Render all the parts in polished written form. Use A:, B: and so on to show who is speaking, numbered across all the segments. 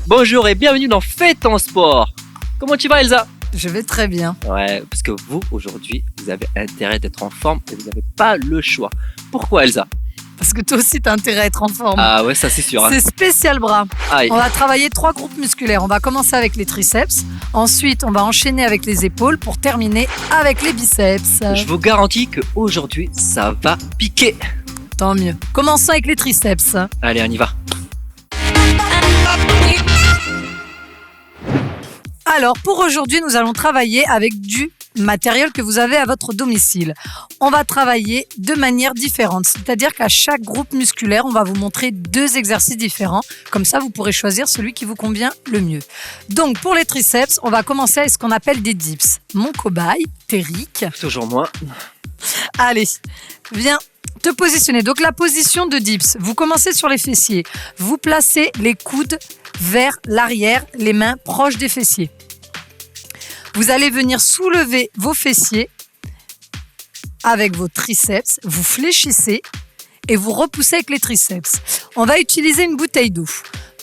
A: Bonjour et bienvenue dans Fais ton sport. Comment tu vas Elsa?
B: Je vais très bien.
A: Ouais, parce que vous, aujourd'hui, vous avez intérêt d'être en forme et vous n'avez pas le choix. Pourquoi Elsa?
B: Parce que toi aussi, tu as intérêt à être en forme.
A: Ah ouais, ça c'est sûr. Hein.
B: C'est spécial bras.
A: Aïe.
B: On va travailler 3 groupes musculaires. On va commencer avec les triceps. Ensuite, on va enchaîner avec les épaules pour terminer avec les biceps.
A: Je vous garantis qu'aujourd'hui, ça va piquer.
B: Tant mieux. Commençons avec les triceps.
A: Allez, on y va.
B: Alors, pour aujourd'hui, nous allons travailler avec du matériel que vous avez à votre domicile. On va travailler de manière différente, c'est-à-dire qu'à chaque groupe musculaire, on va vous montrer 2 exercices différents. Comme ça, vous pourrez choisir celui qui vous convient le mieux. Donc, pour les triceps, on va commencer avec ce qu'on appelle des dips. Mon cobaye, Téric.
A: Toujours moi.
B: Allez, viens te positionner. Donc, la position de dips, vous commencez sur les fessiers. Vous placez les coudes vers l'arrière, les mains proches des fessiers. Vous allez venir soulever vos fessiers avec vos triceps, vous fléchissez et vous repoussez avec les triceps. On va utiliser une bouteille d'eau.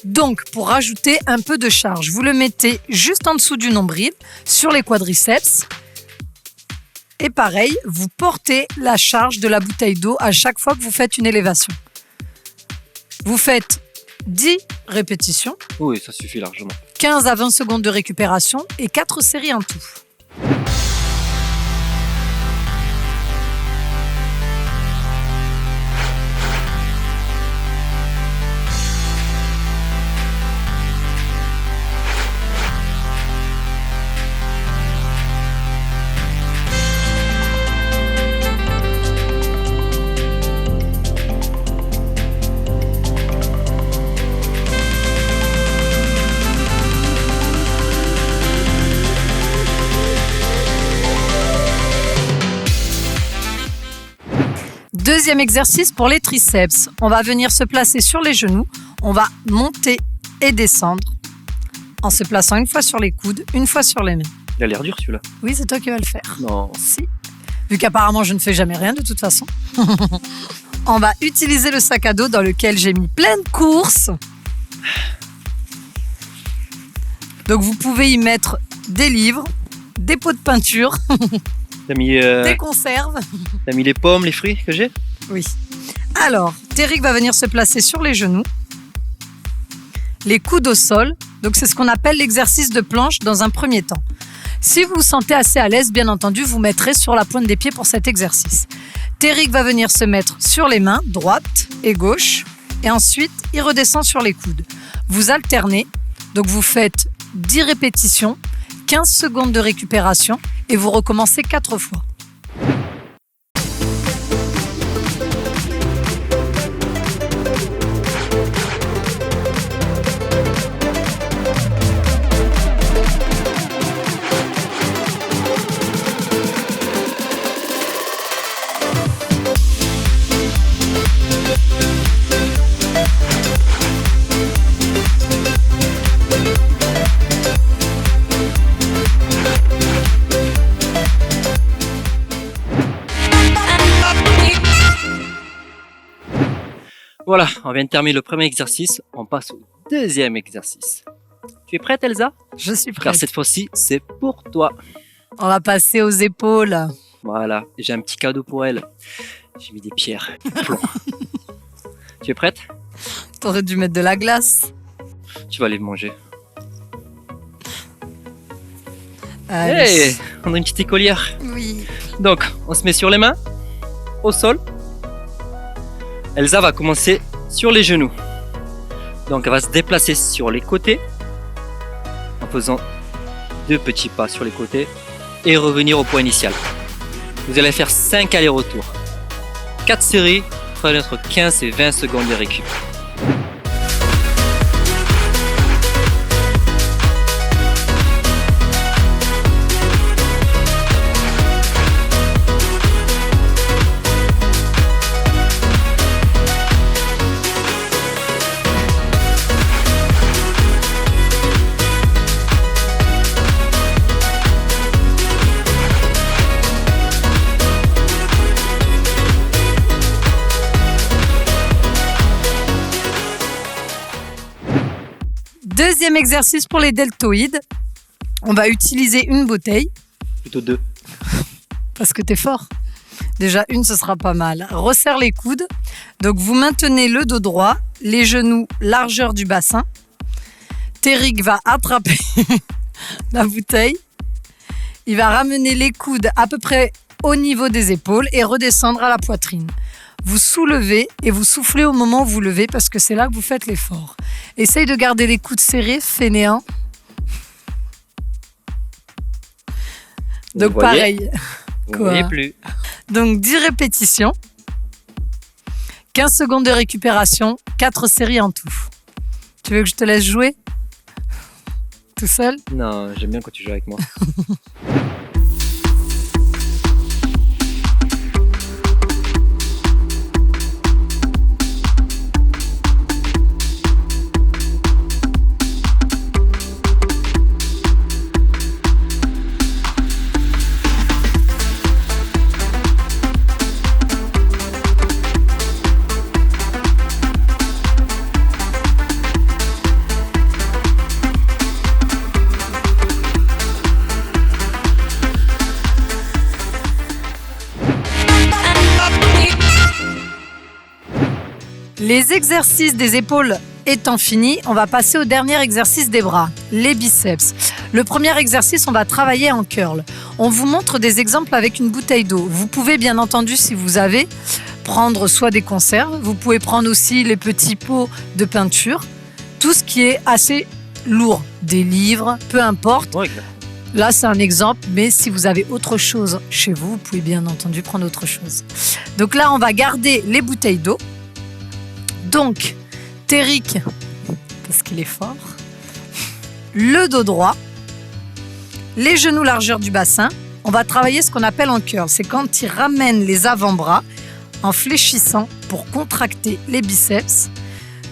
B: Donc, pour rajouter un peu de charge, vous le mettez juste en dessous du nombril, sur les quadriceps. Et pareil, vous portez la charge de la bouteille d'eau à chaque fois que vous faites une élévation. Vous faites 10 répétitions.
A: Oui, ça suffit largement.
B: 15 à 20 secondes de récupération et 4 séries en tout. Deuxième exercice pour les triceps. On va venir se placer sur les genoux. On va monter et descendre en se plaçant une fois sur les coudes, une fois sur les mains.
A: Il a l'air dur celui-là.
B: Oui, c'est toi qui vas le faire.
A: Non.
B: Si. Vu qu'apparemment, je ne fais jamais rien de toute façon. On va utiliser le sac à dos dans lequel j'ai mis plein de courses. Donc, vous pouvez y mettre des livres, des pots de peinture,
A: T'as mis,
B: des conserves.
A: t'as mis les pommes, les fruits que j'ai?
B: Oui. Alors, Téric va venir se placer sur les genoux, les coudes au sol. Donc, c'est ce qu'on appelle l'exercice de planche dans un premier temps. Si vous vous sentez assez à l'aise, bien entendu, vous mettrez sur la pointe des pieds pour cet exercice. Téric va venir se mettre sur les mains, droite et gauche, et ensuite, il redescend sur les coudes. Vous alternez, donc vous faites 10 répétitions, 15 secondes de récupération, et vous recommencez 4 fois.
A: Voilà, on vient de terminer le premier exercice. On passe au deuxième exercice. Tu es prête Elsa?
B: Je suis
A: Car
B: prête.
A: cette fois-ci, c'est pour toi.
B: On va passer aux épaules.
A: Voilà, j'ai un petit cadeau pour elle. J'ai mis des pierres. Plomb. Tu es prête?
B: T'aurais dû mettre de la glace.
A: Tu vas aller manger.
B: Allez.
A: Hey, on a une petite écolière.
B: Oui.
A: Donc, on se met sur les mains, au sol. Elsa va commencer sur les genoux. Donc, elle va se déplacer sur les côtés en faisant 2 petits pas sur les côtés et revenir au point initial. Vous allez faire 5 allers-retours. 4 séries, prenez entre 15 et 20 secondes de récup.
B: Deuxième exercice pour les deltoïdes. On va utiliser une bouteille.
A: Plutôt 2.
B: Parce que t'es fort. Déjà, une, ce sera pas mal. Resserre les coudes. Donc, vous maintenez le dos droit, les genoux largeur du bassin. Téric va attraper la bouteille. Il va ramener les coudes à peu près au niveau des épaules et redescendre à la poitrine. Vous soulevez et vous soufflez au moment où vous levez parce que c'est là que vous faites l'effort. Essaye de garder les coudes serrés, fainéant. Donc pareil.
A: Vous ne voyez plus.
B: Donc 10 répétitions, 15 secondes de récupération, 4 séries en tout. Tu veux que je te laisse jouer ? Tout seul ?
A: Non, j'aime bien quand tu joues avec moi.
B: Les exercices des épaules étant finis, on va passer au dernier exercice des bras, les biceps. Le premier exercice, on va travailler en curl. On vous montre des exemples avec une bouteille d'eau. Vous pouvez bien entendu, si vous avez, prendre soit des conserves, vous pouvez prendre aussi les petits pots de peinture, tout ce qui est assez lourd, des livres, peu importe.
A: Ouais.
B: Là, c'est un exemple, mais si vous avez autre chose chez vous, vous pouvez bien entendu prendre autre chose. Donc là, on va garder les bouteilles d'eau. Donc, Téric, parce qu'il est fort, le dos droit, les genoux largeur du bassin. On va travailler ce qu'on appelle en curl. C'est quand il ramène les avant-bras en fléchissant pour contracter les biceps.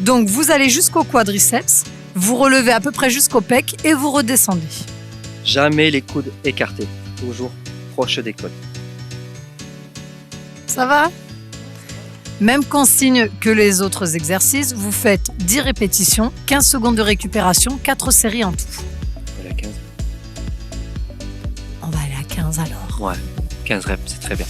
B: Donc, vous allez jusqu'au quadriceps, vous relevez à peu près jusqu'au pec et vous redescendez.
A: Jamais les coudes écartés, toujours proche des côtes.
B: Ça va ? Même consigne que les autres exercices, vous faites 10 répétitions, 15 secondes de récupération, 4 séries en tout.
A: Voilà, 15.
B: On va aller à 15 alors.
A: Ouais, 15 reps, c'est très bien.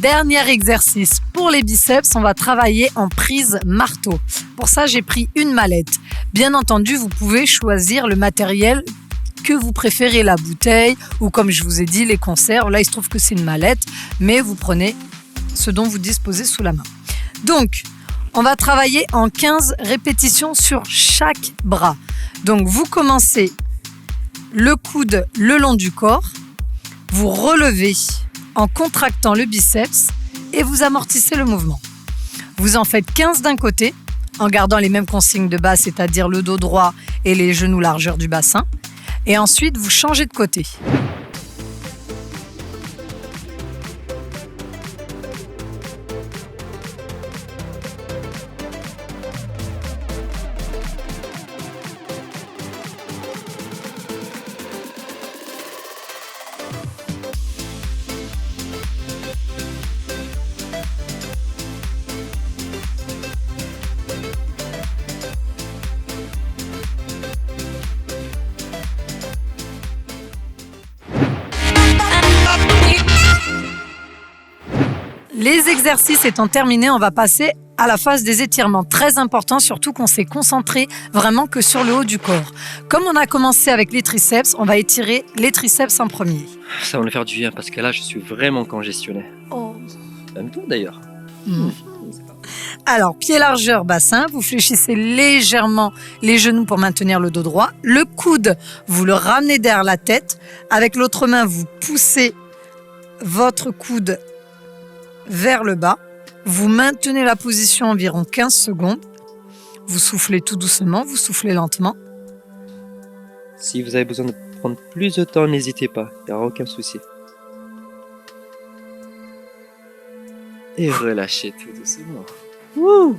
B: Dernier exercice pour les biceps, on va travailler en prise marteau. Pour ça, j'ai pris une mallette. Bien entendu, vous pouvez choisir le matériel que vous préférez, la bouteille ou comme je vous ai dit, les conserves. Là, il se trouve que c'est une mallette, mais vous prenez ce dont vous disposez sous la main. Donc, on va travailler en 15 répétitions sur chaque bras. Donc, vous commencez le coude le long du corps, vous relevez en contractant le biceps et vous amortissez le mouvement. Vous en faites 15 d'un côté en gardant les mêmes consignes de base, c'est-à-dire le dos droit et les genoux largeur du bassin. Et ensuite, vous changez de côté. Les exercices étant terminés, on va passer à la phase des étirements. Très important, surtout qu'on s'est concentré vraiment que sur le haut du corps. Comme on a commencé avec les triceps, on va étirer les triceps en premier.
A: Ça va me faire du bien parce que là, je suis vraiment congestionné.
B: Oh.
A: Même toi d'ailleurs.
B: Alors, pied largeur bassin, vous fléchissez légèrement les genoux pour maintenir le dos droit. Le coude, vous le ramenez derrière la tête. Avec l'autre main, vous poussez votre coude vers le bas. Vous maintenez la position environ 15 secondes. Vous soufflez tout doucement, vous soufflez lentement.
A: Si vous avez besoin de prendre plus de temps, n'hésitez pas, il n'y aura aucun souci. Et relâchez tout doucement. Wouh!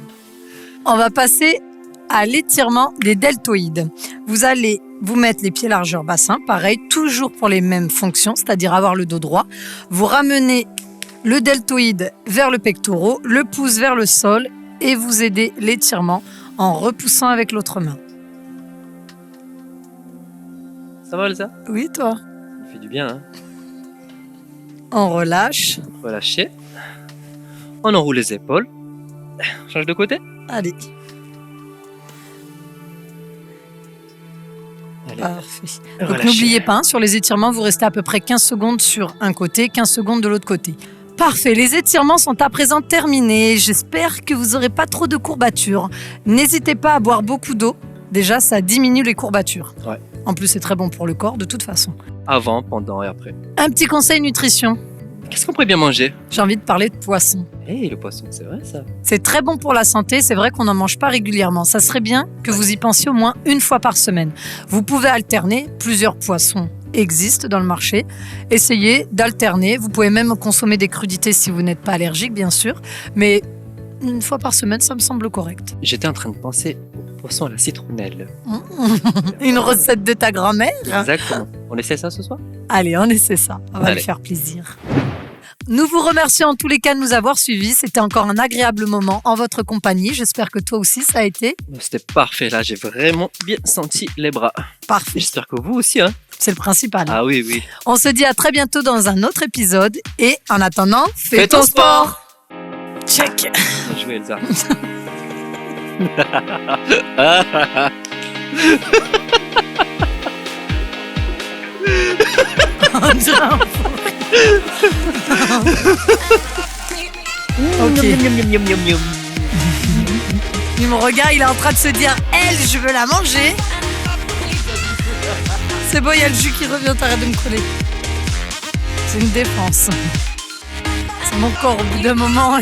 B: On va passer à l'étirement des deltoïdes. Vous allez vous mettre les pieds largeur bassin, pareil, toujours pour les mêmes fonctions, c'est-à-dire avoir le dos droit. Vous ramenez le deltoïde vers le pectoral, le pouce vers le sol et vous aidez l'étirement en repoussant avec l'autre main.
A: Ça va, Elsa?
B: Oui, toi.
A: Ça fait du bien, hein?
B: On relâche.
A: Relâchez. On enroule les épaules. Change de côté.
B: Allez,
A: Allez.
B: parfait. Donc
A: Relâchez.
B: n'oubliez pas, hein, sur les étirements, vous restez à peu près 15 secondes sur un côté, 15 secondes de l'autre côté. Parfait, les étirements sont à présent terminés. J'espère que vous n'aurez pas trop de courbatures. N'hésitez pas à boire beaucoup d'eau. Déjà, ça diminue les courbatures.
A: Ouais.
B: En plus, c'est très bon pour le corps, de toute façon.
A: Avant, pendant et après.
B: Un petit conseil nutrition.
A: Qu'est-ce qu'on pourrait bien manger?
B: J'ai envie de parler de poisson.
A: Le poisson, c'est vrai ça.
B: C'est très bon pour la santé, c'est vrai qu'on n'en mange pas régulièrement. Ça serait bien que vous y pensiez au moins une fois par semaine. Vous pouvez alterner, plusieurs poissons existent dans le marché. Essayez d'alterner, vous pouvez même consommer des crudités si vous n'êtes pas allergique, bien sûr. Mais une fois par semaine, ça me semble correct.
A: J'étais en train de penser au poisson à la citronnelle.
B: Une recette de ta grand-mère?
A: Exactement. On essaie ça ce soir?
B: Allez, on essaie ça, on va
A: Allez.
B: lui faire plaisir. Nous vous remercions en tous les cas de nous avoir suivis. C'était encore un agréable moment en votre compagnie. J'espère que toi aussi, ça a été
A: C'était parfait, là, j'ai vraiment bien senti les bras.
B: parfait.
A: J'espère que vous aussi, hein?
B: C'est le principal.
A: Ah oui, oui.
B: On se dit à très bientôt dans un autre épisode. Et en attendant, fais
A: Fais
B: ton
A: ton
B: sport. Check.
A: Bien joué, Elsa.
B: On dirait un fou. Ok. Il me regarde, il est en train de se dire elle, je veux la manger. C'est bon, il y a le jus qui revient, t'arrêtes de me coller. C'est une défense. C'est mon corps au bout d'un moment.